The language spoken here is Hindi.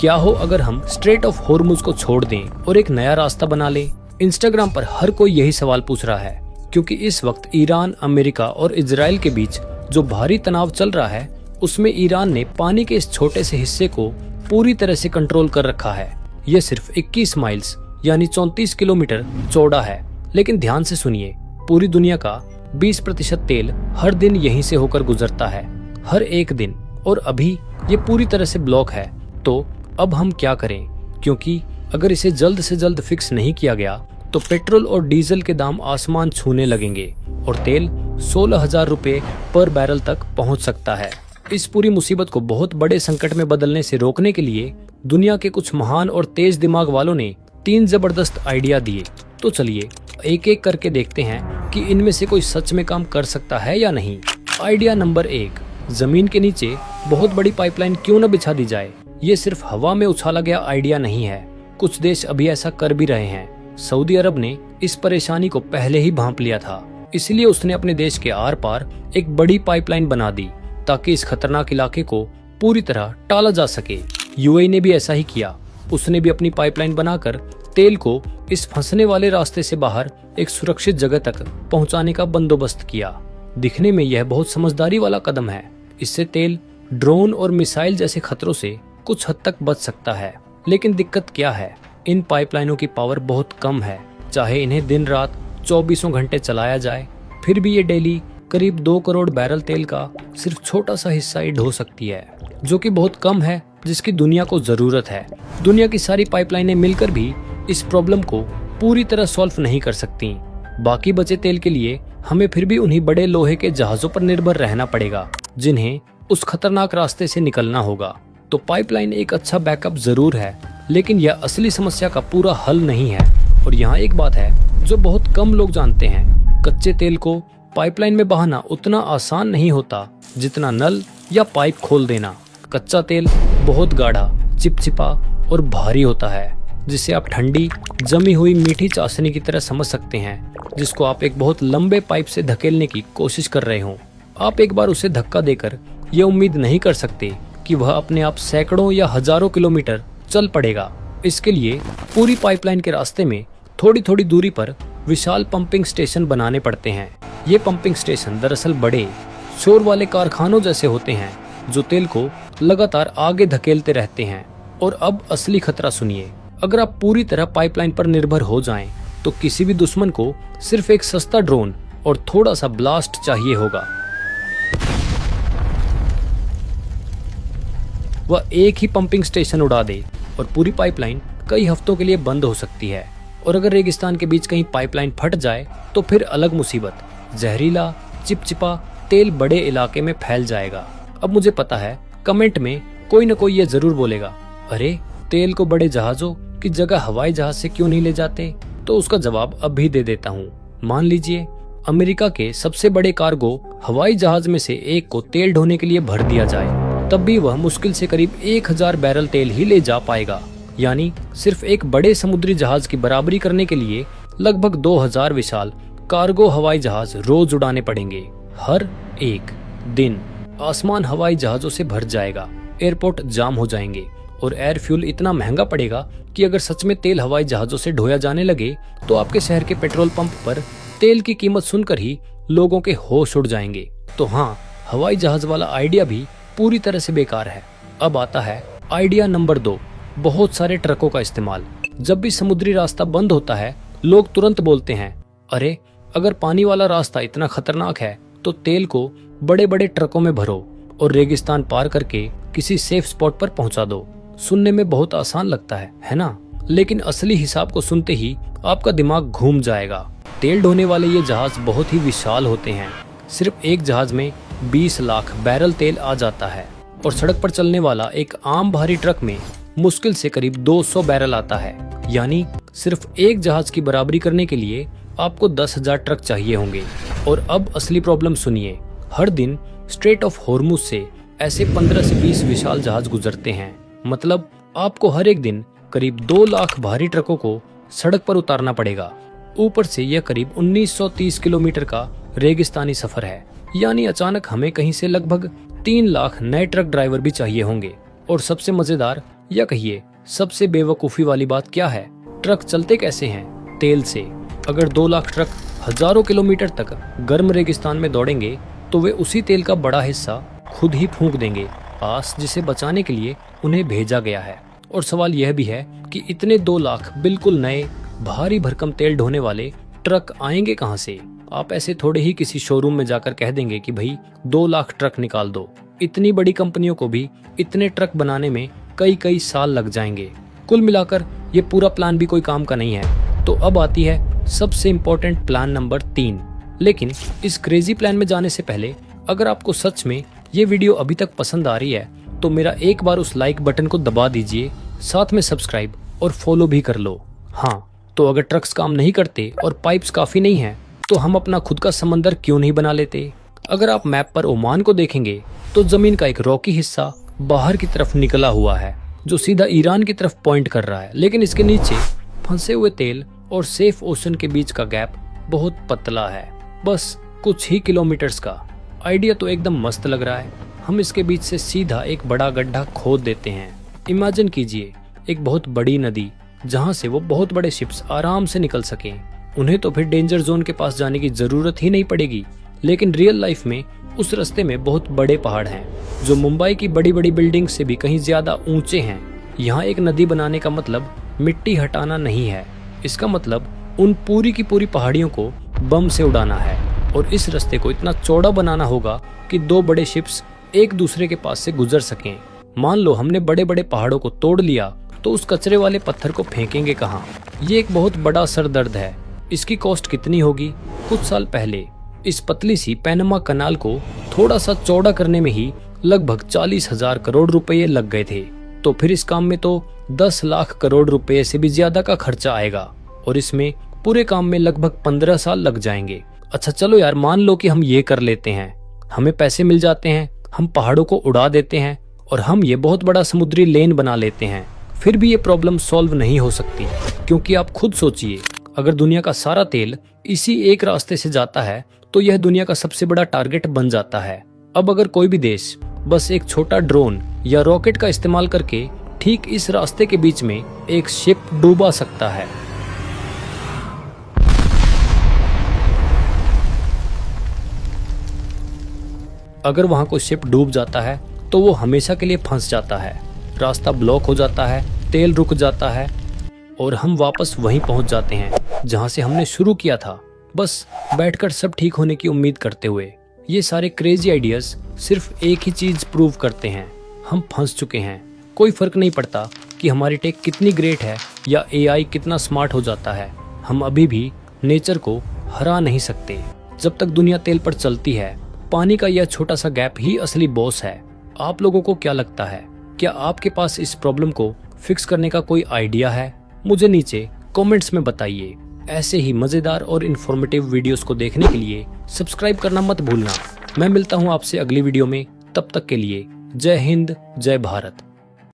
क्या हो अगर हम स्ट्रेट ऑफ हॉर्मुज को छोड़ दें और एक नया रास्ता बना लें? इंस्टाग्राम पर हर कोई यही सवाल पूछ रहा है, क्योंकि इस वक्त ईरान, अमेरिका और इजराइल के बीच जो भारी तनाव चल रहा है, उसमें ईरान ने पानी के इस छोटे से हिस्से को पूरी तरह से कंट्रोल कर रखा है। यह सिर्फ 21 माइल्स यानी 34 किलोमीटर चौड़ा है, लेकिन ध्यान से सुनिए, पूरी दुनिया का 20% तेल हर दिन यहीं से होकर गुजरता है, हर एक दिन। और अभी ये पूरी तरह से ब्लॉक है। तो अब हम क्या करें? क्योंकि अगर इसे जल्द से जल्द फिक्स नहीं किया गया तो पेट्रोल और डीजल के दाम आसमान छूने लगेंगे और तेल 16,000 रुपए पर बैरल तक पहुंच सकता है। इस पूरी मुसीबत को बहुत बड़े संकट में बदलने से रोकने के लिए दुनिया के कुछ महान और तेज दिमाग वालों ने 3 जबरदस्त आइडिया दिए। तो चलिए एक एक करके देखते हैं कि इनमें से कोई सच में काम कर सकता है या नहीं। आइडिया नंबर 1, जमीन के नीचे बहुत बड़ी पाइपलाइन क्यों न बिछा दी जाए। ये सिर्फ हवा में उछाला गया आइडिया नहीं है, कुछ देश अभी ऐसा कर भी रहे हैं। सऊदी अरब ने इस परेशानी को पहले ही भांप लिया था, इसलिए उसने अपने देश के आर पार एक बड़ी पाइपलाइन बना दी ताकि इस खतरनाक इलाके को पूरी तरह टाला जा सके। यूएई ने भी ऐसा ही किया, उसने भी अपनी पाइपलाइन बनाकर तेल को इस फंसने वाले रास्ते से बाहर एक सुरक्षित जगह तक पहुंचाने का बंदोबस्त किया। दिखने में यह बहुत समझदारी वाला कदम है। इससे तेल, ड्रोन और मिसाइल जैसे खतरों से कुछ हद तक बच सकता है। लेकिन दिक्कत क्या है? इन पाइपलाइनों की पावर बहुत कम है। चाहे इन्हें दिन रात 24 घंटे चलाया जाए, फिर भी ये डेली करीब 2 करोड़ बैरल तेल का सिर्फ छोटा सा हिस्सा ही ढो सकती है, जो कि बहुत कम है, जिसकी दुनिया को जरूरत है। दुनिया की सारी पाइपलाइनें मिलकर भी इस प्रॉब्लम को पूरी तरह सॉल्व नहीं कर सकती। बाकी बचे तेल के लिए हमें फिर भी उन्हीं बड़े लोहे के जहाजों पर निर्भर रहना पड़ेगा, जिन्हें उस खतरनाक रास्ते से निकलना होगा। तो पाइपलाइन एक अच्छा बैकअप जरूर है, लेकिन यह असली समस्या का पूरा हल नहीं है। और यहाँ एक बात है जो बहुत कम लोग जानते हैं, कच्चे तेल को पाइपलाइन में बहाना उतना आसान नहीं होता जितना नल या पाइप खोल देना। कच्चा तेल बहुत गाढ़ा, चिपचिपा और भारी होता है, जिसे आप ठंडी जमी हुई मीठी चाशनी की तरह समझ सकते हैं, जिसको आप एक बहुत लंबे पाइप से धकेलने की कोशिश कर रहे हो। आप एक बार उसे धक्का देकर यह उम्मीद नहीं कर सकते कि वह अपने आप सैकड़ों या हजारों किलोमीटर चल पड़ेगा। इसके लिए पूरी पाइपलाइन के रास्ते में थोड़ी थोड़ी दूरी पर विशाल पंपिंग स्टेशन बनाने पड़ते हैं। ये पंपिंग स्टेशन दरअसल बड़े शोर वाले कारखानों जैसे होते हैं, जो तेल को लगातार आगे धकेलते रहते हैं। और अब असली खतरा सुनिए, अगर आप पूरी तरह पाइपलाइन पर निर्भर हो जाएं, तो किसी भी दुश्मन को सिर्फ एक सस्ता ड्रोन और थोड़ा सा ब्लास्ट चाहिए होगा। वह एक ही पंपिंग स्टेशन उड़ा दे और पूरी पाइपलाइन कई हफ्तों के लिए बंद हो सकती है। और अगर रेगिस्तान के बीच कहीं पाइपलाइन फट जाए तो फिर अलग मुसीबत। जहरीला, चिपचिपा तेल बड़े इलाके में फैल जाएगा। अब मुझे पता है कमेंट में कोई न कोई ये जरूर बोलेगा, अरे तेल को बड़े जहाजों की जगह हवाई जहाज से क्यों नहीं ले जाते? तो उसका जवाब अब भी दे देता हूँ। मान लीजिए अमेरिका के सबसे बड़े कार्गो हवाई जहाज में से एक को तेल ढोने के लिए भर दिया जाए, तब भी वह मुश्किल से करीब 1000 बैरल तेल ही ले जा पाएगा। यानी सिर्फ एक बड़े समुद्री जहाज की बराबरी करने के लिए लगभग 2000 विशाल कार्गो हवाई जहाज रोज उड़ाने पड़ेंगे। हर एक दिन आसमान हवाई जहाजों से भर जाएगा, एयरपोर्ट जाम हो जाएंगे और एयर फ्यूल इतना महंगा पड़ेगा कि अगर सच में तेल हवाई जहाजों से ढोया जाने लगे तो आपके शहर के पेट्रोल पंप पर तेल की कीमत सुनकर ही लोगों के होश उड़ जाएंगे। तो हाँ, हवाई जहाज वाला आइडिया भी पूरी तरह से बेकार है। अब आता है आइडिया नंबर 2, बहुत सारे ट्रकों का इस्तेमाल। जब भी समुद्री रास्ता बंद होता है, लोग तुरंत बोलते हैं, अरे अगर पानी वाला रास्ता इतना खतरनाक है तो तेल को बड़े बड़े ट्रकों में भरो और रेगिस्तान पार करके किसी सेफ स्पॉट पर पहुंचा दो। सुनने में बहुत आसान लगता है ना? लेकिन असली हिसाब को सुनते ही आपका दिमाग घूम जाएगा। तेल ढोने वाले ये जहाज बहुत ही विशाल होते हैं। सिर्फ एक जहाज में 20 लाख बैरल तेल आ जाता है और सड़क पर चलने वाला एक आम भारी ट्रक में मुश्किल से करीब 200 बैरल आता है। यानी सिर्फ एक जहाज की बराबरी करने के लिए आपको 10,000 ट्रक चाहिए होंगे। और अब असली प्रॉब्लम सुनिए, हर दिन स्ट्रेट ऑफ हॉर्मुज से ऐसे 15 से 20 विशाल जहाज गुजरते हैं। मतलब आपको हर एक दिन करीब 2 लाख भारी ट्रकों को सड़क पर उतारना पड़ेगा। ऊपर से यह करीब 1930 किलोमीटर का रेगिस्तानी सफर है। यानी अचानक हमें कहीं से लगभग 3 लाख नए ट्रक ड्राइवर भी चाहिए होंगे। और सबसे मजेदार, या कहिए सबसे बेवकूफ़ी वाली बात क्या है, ट्रक चलते कैसे हैं? तेल से। अगर 2 लाख ट्रक हजारों किलोमीटर तक गर्म रेगिस्तान में दौड़ेंगे तो वे उसी तेल का बड़ा हिस्सा खुद ही फूंक देंगे पास जिसे बचाने के लिए उन्हें भेजा गया है। और सवाल यह भी है कि इतने 2 लाख बिल्कुल नए भारी भरकम तेल ढोने वाले ट्रक आएंगे कहां से? आप ऐसे थोड़े ही किसी शोरूम में जाकर कह देंगे कि भाई 2 लाख ट्रक निकाल दो। इतनी बड़ी कंपनियों को भी इतने ट्रक बनाने में कई साल लग जाएंगे। कुल मिलाकर ये पूरा प्लान भी कोई काम का नहीं है। तो अब आती है सबसे इम्पोर्टेंट प्लान नंबर 3। लेकिन इस क्रेजी प्लान में जाने से पहले अगर आपको सच में ये वीडियो अभी तक पसंद आ रही है तो मेरा एक बार उस लाइक बटन को दबा दीजिए, साथ में सब्सक्राइब और फॉलो भी कर लो। हाँ, तो अगर ट्रक्स काम नहीं करते और पाइप्स काफी नहीं है तो हम अपना खुद का समंदर क्यों नहीं बना लेते? अगर आप मैप पर ओमान को देखेंगे तो जमीन का एक रॉकी हिस्सा बाहर की तरफ निकला हुआ है जो सीधा ईरान की तरफ पॉइंट कर रहा है, लेकिन इसके नीचे फंसे हुए तेल और सेफ ओशन के बीच का गैप बहुत पतला है, बस कुछ ही किलोमीटर्स का। आइडिया तो एकदम मस्त लग रहा है। हम इसके बीच से सीधा एक बड़ा गड्ढा खोद देते हैं। इमेजिन कीजिए एक बहुत बड़ी नदी जहां से वो बहुत बड़े शिप्स आराम से निकल सकें। उन्हें तो फिर डेंजर जोन के पास जाने की जरूरत ही नहीं पड़ेगी। लेकिन रियल लाइफ में उस रास्ते में बहुत बड़े पहाड़ हैं जो मुंबई की बड़ी बड़ी बिल्डिंग से भी कहीं ज्यादा ऊंचे हैं। यहाँ एक नदी बनाने का मतलब मिट्टी हटाना नहीं है, इसका मतलब उन पूरी की पूरी पहाड़ियों को बम से उड़ाना है। और इस रास्ते को इतना चौड़ा बनाना होगा कि 2 बड़े शिप्स एक दूसरे के पास से गुजर सकें। मान लो हमने बड़े बड़े पहाड़ों को तोड़ लिया तो उस कचरे वाले पत्थर को फेंकेंगे कहाँ? ये एक बहुत बड़ा सरदर्द है। इसकी कॉस्ट कितनी होगी? कुछ साल पहले इस पतली सी पैनमा कनाल को थोड़ा सा चौड़ा करने में ही लगभग 40,000 करोड़ रुपए लग गए थे। तो फिर इस काम में तो 10 लाख करोड़ रुपए से भी ज्यादा का खर्चा आएगा और इसमें पूरे काम में लगभग 15 साल लग जाएंगे। अच्छा चलो यार, मान लो कि हम ये कर लेते हैं, हमें पैसे मिल जाते हैं, हम पहाड़ों को उड़ा देते हैं और हम ये बहुत बड़ा समुद्री लेन बना लेते हैं। फिर भी ये प्रॉब्लम सॉल्व नहीं हो सकती, क्योंकि आप खुद सोचिए, अगर दुनिया का सारा तेल इसी एक रास्ते से जाता है तो यह दुनिया का सबसे बड़ा टारगेट बन जाता है। अब अगर कोई भी देश बस एक छोटा ड्रोन या रॉकेट का इस्तेमाल करके ठीक इस रास्ते के बीच में एक शिप डूबा सकता है। अगर वहां कोई शिप डूब जाता है तो वो हमेशा के लिए फंस जाता है, रास्ता ब्लॉक हो जाता है, तेल रुक जाता है और हम वापस वहीं पहुंच जाते हैं जहां से हमने शुरू किया था, बस बैठकर सब ठीक होने की उम्मीद करते हुए। ये सारे क्रेजी आइडियाज सिर्फ एक ही चीज प्रूव करते हैं, हम फंस चुके हैं। कोई फर्क नहीं पड़ता कि हमारी टेक कितनी ग्रेट है या एआई कितना स्मार्ट हो जाता है, हम अभी भी नेचर को हरा नहीं सकते। जब तक दुनिया तेल पर चलती है, पानी का यह छोटा सा गैप ही असली बॉस है। आप लोगों को क्या लगता है? क्या आपके पास इस प्रॉब्लम को फिक्स करने का कोई आइडिया है? मुझे नीचे कमेंट्स में बताइए। ऐसे ही मजेदार और इन्फॉर्मेटिव वीडियोस को देखने के लिए सब्सक्राइब करना मत भूलना। मैं मिलता हूं आपसे अगली वीडियो में, तब तक के लिए जय हिंद, जय भारत।